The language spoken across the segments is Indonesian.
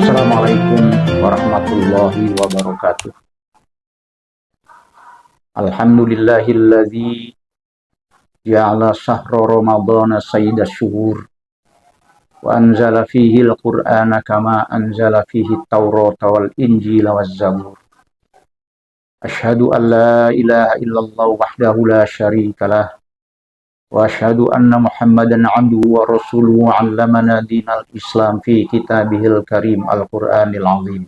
Assalamualaikum warahmatullahi wabarakatuh. Alhamdulillahilladzi ja'ala syahra ramadhana sayyidash syuhur wa anzala fihi al-Qur'ana kama anzala fihi at-Taurata wal Injila waz Zabur. Asyhadu an la ilaha illallah wahdahu la syarikalah wa asyhadu anna Muhammadan 'abduhu wa rasuluhu 'allamana dinal Islam fi kitabihil karim al-Qur'anil 'azim.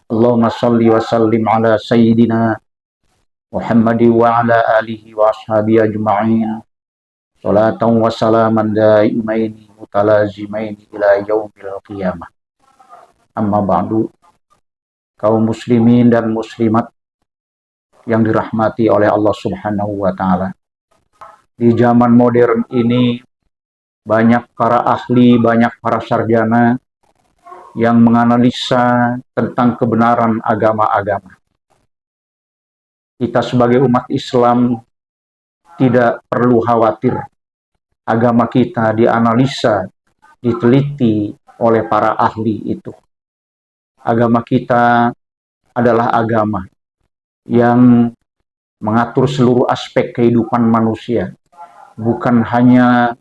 Allahumma shalli wa sallim ala sayyidina Muhammadi wa ala alihi wa ashabihi ajma'in. Salatan wa salaman daimaini mutalazimaini ila yaumil qiyamah. Amma ba'du. Kaum muslimin dan muslimat yang dirahmati oleh Allah Subhanahu wa taala. Di zaman modern ini banyak para ahli, banyak para sarjana yang menganalisa tentang kebenaran agama-agama. Kita sebagai umat Islam tidak perlu khawatir. Agama kita dianalisa, diteliti oleh para ahli itu. Agama kita adalah agama yang mengatur seluruh aspek kehidupan manusia. Bukan hanya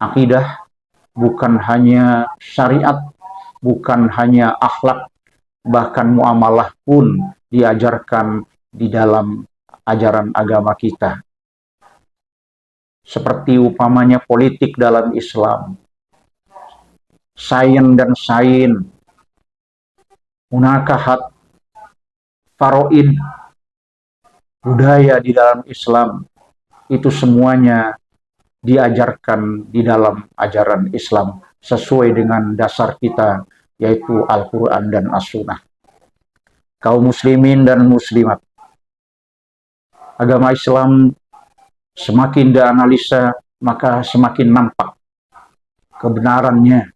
akidah, bukan hanya syariat, bukan hanya akhlak, bahkan muamalah pun diajarkan di dalam ajaran agama kita. Seperti umpamanya politik dalam Islam, sains dan sains, munakahat, faraid, budaya di dalam Islam, itu semuanya diajarkan di dalam ajaran Islam sesuai dengan dasar kita, yaitu Al-Quran dan As-Sunnah. Kaum muslimin dan muslimat, agama Islam semakin dianalisa maka semakin nampak kebenarannya,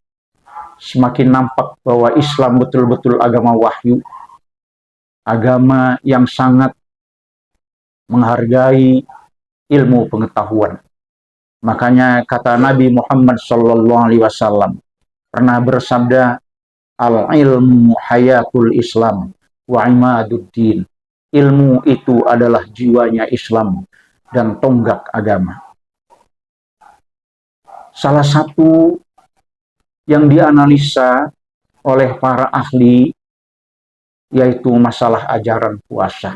semakin nampak bahwa Islam betul-betul agama wahyu, agama yang sangat menghargai ilmu pengetahuan. Makanya kata Nabi Muhammad SAW pernah bersabda, al-ilmu hayatul Islam wa imaduddin. Ilmu itu adalah jiwanya Islam dan tonggak agama. Salah satu yang dianalisa oleh para ahli yaitu masalah ajaran puasa.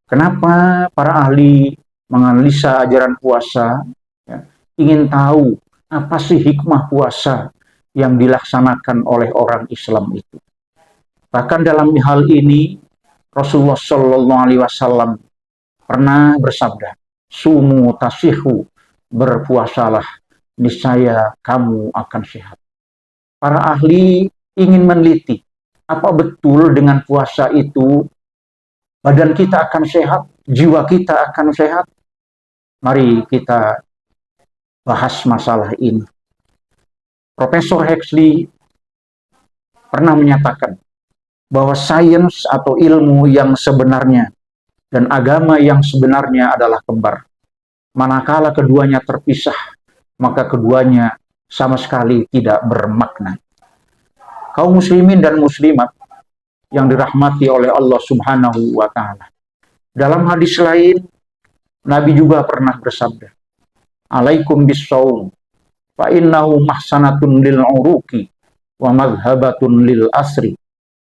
Kenapa para ahli menganalisa ajaran puasa? Ya, ingin tahu apa sih hikmah puasa yang dilaksanakan oleh orang Islam itu. Bahkan dalam hal ini Rasulullah SAW pernah bersabda, sumu tasihu, berpuasalah, niscaya kamu akan sehat. Para ahli ingin meneliti, apa betul dengan puasa itu badan kita akan sehat, jiwa kita akan sehat? Mari kita bahas masalah ini. Profesor Huxley pernah menyatakan bahwa sains atau ilmu yang sebenarnya dan agama yang sebenarnya adalah kembar. Manakala keduanya terpisah, maka keduanya sama sekali tidak bermakna. Kaum muslimin dan muslimat yang dirahmati oleh Allah Subhanahu wa taala. Dalam hadis lain, Nabi juga pernah bersabda, alaikum bis-shaum fa innahu mahsanatun lil uruqi wa madhhabatun lil asri.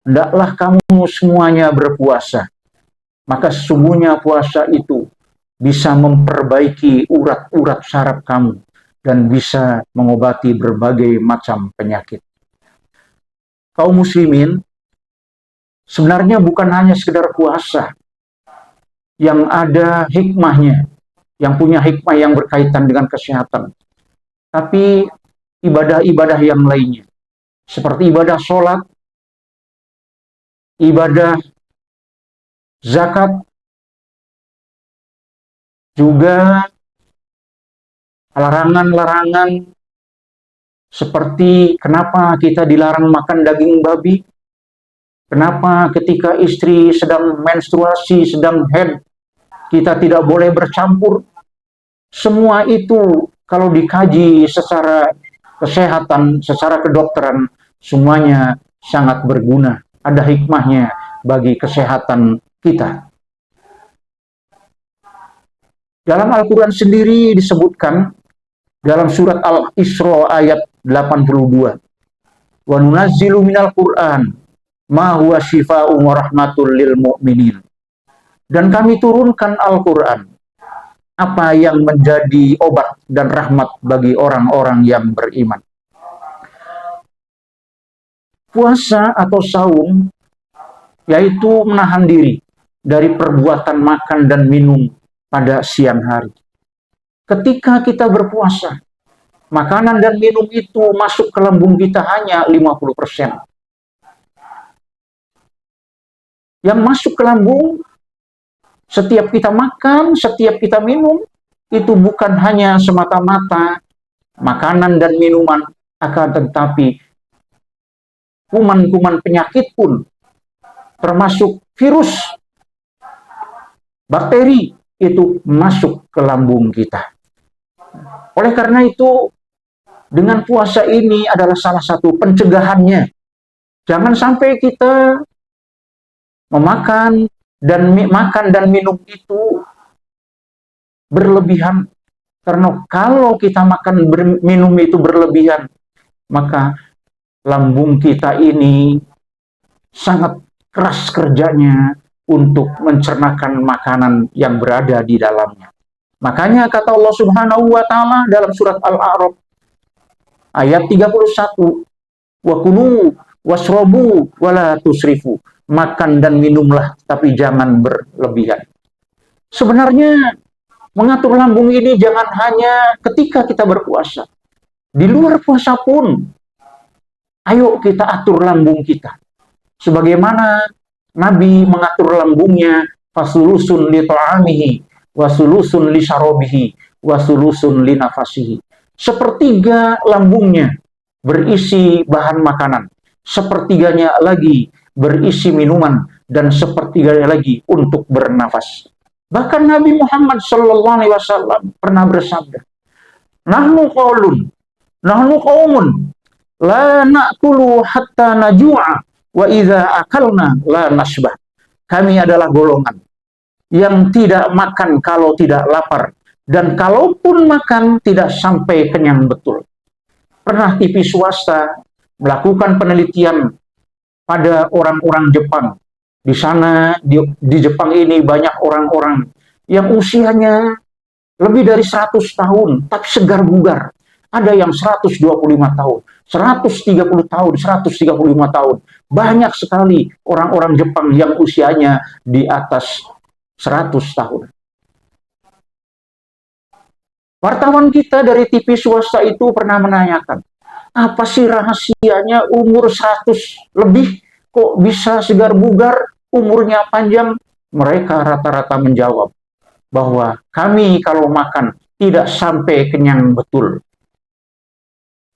Hendaklah kamu semuanya berpuasa, maka sesungguhnya puasa itu bisa memperbaiki urat-urat saraf kamu dan bisa mengobati berbagai macam penyakit. Kaum muslimin, sebenarnya bukan hanya sekedar puasa yang ada hikmahnya, yang punya hikmah yang berkaitan dengan kesehatan, tapi ibadah-ibadah yang lainnya, seperti ibadah sholat, ibadah zakat, juga larangan-larangan seperti kenapa kita dilarang makan daging babi, kenapa ketika istri sedang menstruasi, sedang haid, kita tidak boleh bercampur. Semua itu kalau dikaji secara kesehatan, secara kedokteran, semuanya sangat berguna. Ada hikmahnya bagi kesehatan kita. Dalam Al-Quran sendiri disebutkan dalam surat Al-Isra ayat 82. Wa nunazzilu minal Qur'an ma huwa syifaa'un wa rahmatul lil mu'minin. Dan kami turunkan Al-Quran, apa yang menjadi obat dan rahmat bagi orang-orang yang beriman. Puasa atau saum yaitu menahan diri dari perbuatan makan dan minum pada siang hari. Ketika kita berpuasa, makanan dan minum itu masuk ke lambung kita hanya 50%. Yang masuk ke lambung setiap kita makan, setiap kita minum, itu bukan hanya semata-mata makanan dan minuman, akan tetapi kuman-kuman penyakit pun, termasuk virus, bakteri, itu masuk ke lambung kita. Oleh karena itu, dengan puasa ini adalah salah satu pencegahannya. Jangan sampai kita makan dan minum itu berlebihan. Karena kalau kita makan minum itu berlebihan, maka lambung kita ini sangat keras kerjanya untuk mencernakan makanan yang berada di dalamnya. Makanya kata Allah Subhanahu wa taala dalam surat Al-A'raf ayat 31, wa kulu wasrobu wala tusrifu. Makan dan minumlah, tapi jangan berlebihan. Sebenarnya mengatur lambung ini jangan hanya ketika kita berpuasa. Di luar puasa pun, ayo kita atur lambung kita. Sebagaimana Nabi mengatur lambungnya, fasulusun li ta'amihi, wasulusun li syarabihi, wasulusun li nafasihi. Sepertiga lambungnya berisi bahan makanan, sepertiganya lagi berisi minuman, dan sepertiganya lagi untuk bernafas. Bahkan Nabi Muhammad SAW pernah bersabda, Nahnu qaumun, la na'kulu hatta naju'a, wa idza akalna la nasbah. Kami adalah golongan yang tidak makan kalau tidak lapar, dan kalaupun makan tidak sampai kenyang betul. Pernah TV swasta melakukan penelitian pada orang-orang Jepang. Di sana, di Jepang ini banyak orang-orang yang usianya lebih dari 100 tahun, tapi segar bugar. Ada yang 125 tahun, 130 tahun, 135 tahun. Banyak sekali orang-orang Jepang yang usianya di atas 100 tahun. Wartawan kita dari TV swasta itu pernah menanyakan, apa sih rahasianya umur 100 lebih kok bisa segar bugar, umurnya panjang? Mereka rata-rata menjawab bahwa kami kalau makan tidak sampai kenyang betul.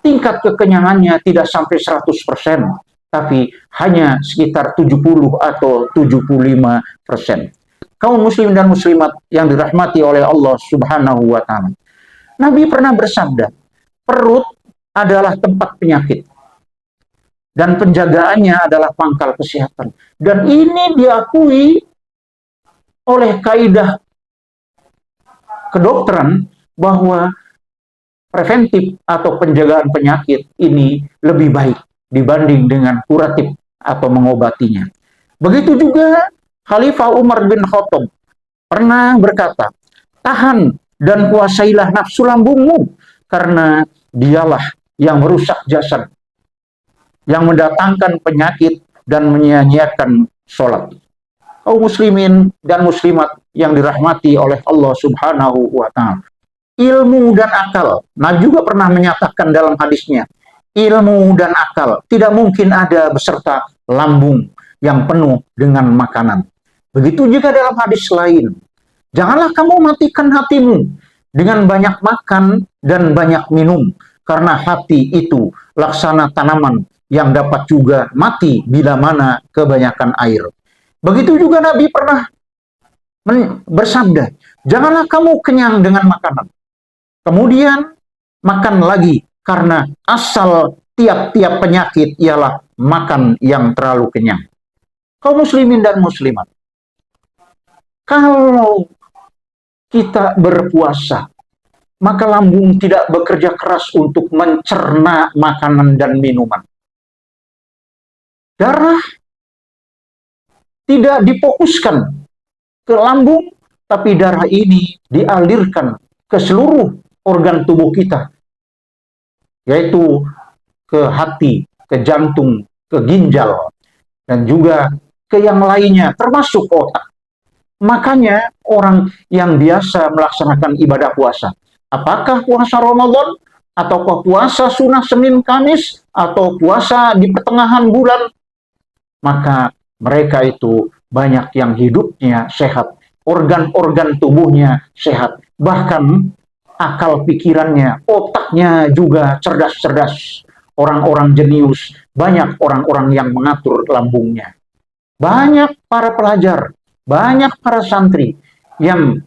Tingkat kekenyangannya tidak sampai 100%, tapi hanya sekitar 70 atau 75%. Kaum muslim dan muslimat yang dirahmati oleh Allah Subhanahu wa taala. Nabi pernah bersabda, perut adalah tempat penyakit dan penjagaannya adalah pangkal kesehatan. Dan ini diakui oleh kaidah kedokteran bahwa preventif atau penjagaan penyakit ini lebih baik dibanding dengan kuratif atau mengobatinya. Begitu juga Khalifah Umar bin Khattab pernah berkata, tahan dan kuasailah nafsu lambungmu, karena dialah yang merusak jasad, yang mendatangkan penyakit dan menyia-nyiakan sholat. Kaum muslimin dan muslimat yang dirahmati oleh Allah Subhanahu wa ta'ala. Ilmu dan akal. Nah, juga pernah menyatakan dalam hadisnya, ilmu dan akal tidak mungkin ada beserta lambung yang penuh dengan makanan. Begitu juga dalam hadis lain. Janganlah kamu matikan hatimu dengan banyak makan dan banyak minum, karena hati itu laksana tanaman yang dapat juga mati bila mana kebanyakan air. Begitu juga Nabi pernah bersabda, janganlah kamu kenyang dengan makanan, kemudian makan lagi, karena asal tiap-tiap penyakit ialah makan yang terlalu kenyang. Kaum muslimin dan muslimat, kalau kita berpuasa, maka lambung tidak bekerja keras untuk mencerna makanan dan minuman. Darah tidak difokuskan ke lambung, tapi darah ini dialirkan ke seluruh organ tubuh kita, yaitu ke hati, ke jantung, ke ginjal, dan juga ke yang lainnya, termasuk otak. Makanya orang yang biasa melaksanakan ibadah puasa, apakah puasa Ramadan, ataukah puasa sunnah Senin Kamis, atau puasa di pertengahan bulan, maka mereka itu banyak yang hidupnya sehat, organ-organ tubuhnya sehat, bahkan akal pikirannya, otaknya juga cerdas-cerdas. Orang-orang jenius, banyak orang-orang yang mengatur lambungnya. Banyak para pelajar, banyak para santri yang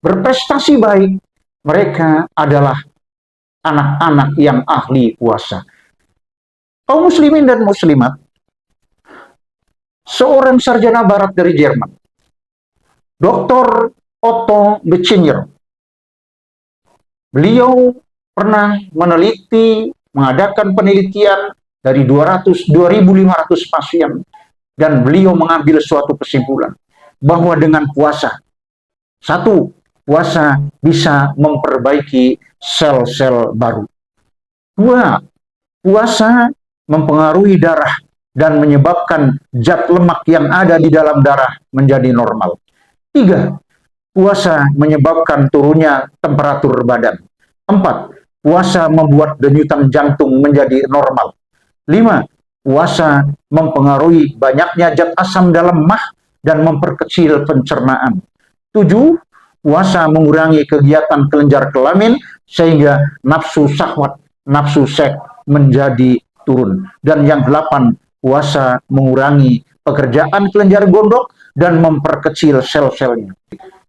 berprestasi baik, mereka adalah anak-anak yang ahli puasa. Kaum muslimin dan muslimat, seorang sarjana barat dari Jerman, Dr. Otto Bettinger, beliau pernah mengadakan penelitian dari 2.500 pasien, dan beliau mengambil suatu kesimpulan bahwa dengan puasa, satu, puasa bisa memperbaiki sel-sel baru. Dua, puasa mempengaruhi darah dan menyebabkan zat lemak yang ada di dalam darah menjadi normal. Tiga, puasa menyebabkan turunnya temperatur badan. Empat, puasa membuat denyutan jantung menjadi normal. Lima, puasa mempengaruhi banyaknya zat asam dalam mah dan memperkecil pencernaan. Tujuh, puasa mengurangi kegiatan kelenjar kelamin sehingga nafsu syahwat, nafsu seks menjadi turun. Dan yang delapan, puasa mengurangi pekerjaan kelenjar gondok dan memperkecil sel-selnya.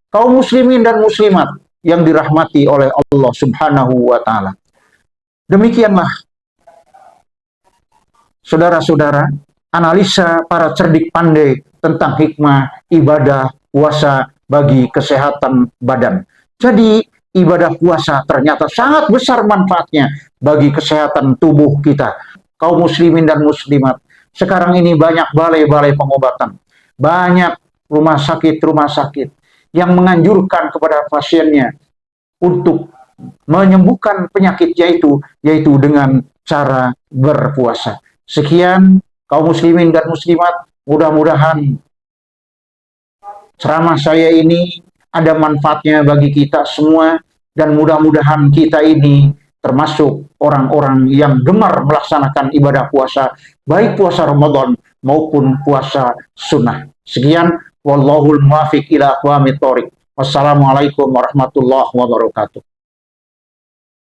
Kaum muslimin dan muslimat yang dirahmati oleh Allah Subhanahu wa Ta'ala, demikianlah saudara-saudara analisa para cerdik pandai tentang hikmah ibadah puasa bagi kesehatan badan. Jadi ibadah puasa ternyata sangat besar manfaatnya bagi kesehatan tubuh kita. Kaum muslimin dan muslimat, sekarang ini banyak balai-balai pengobatan, banyak rumah sakit yang menganjurkan kepada pasiennya untuk menyembuhkan penyakitnya itu, yaitu dengan cara berpuasa. Sekian kaum muslimin dan muslimat, mudah-mudahan ceramah saya ini ada manfaatnya bagi kita semua, dan mudah-mudahan kita ini termasuk orang-orang yang gemar melaksanakan ibadah puasa, baik puasa Ramadan maupun puasa sunnah. Sekian, wallahul muwafiq ila aqwamit thoriq. Wassalamualaikum warahmatullahi wabarakatuh.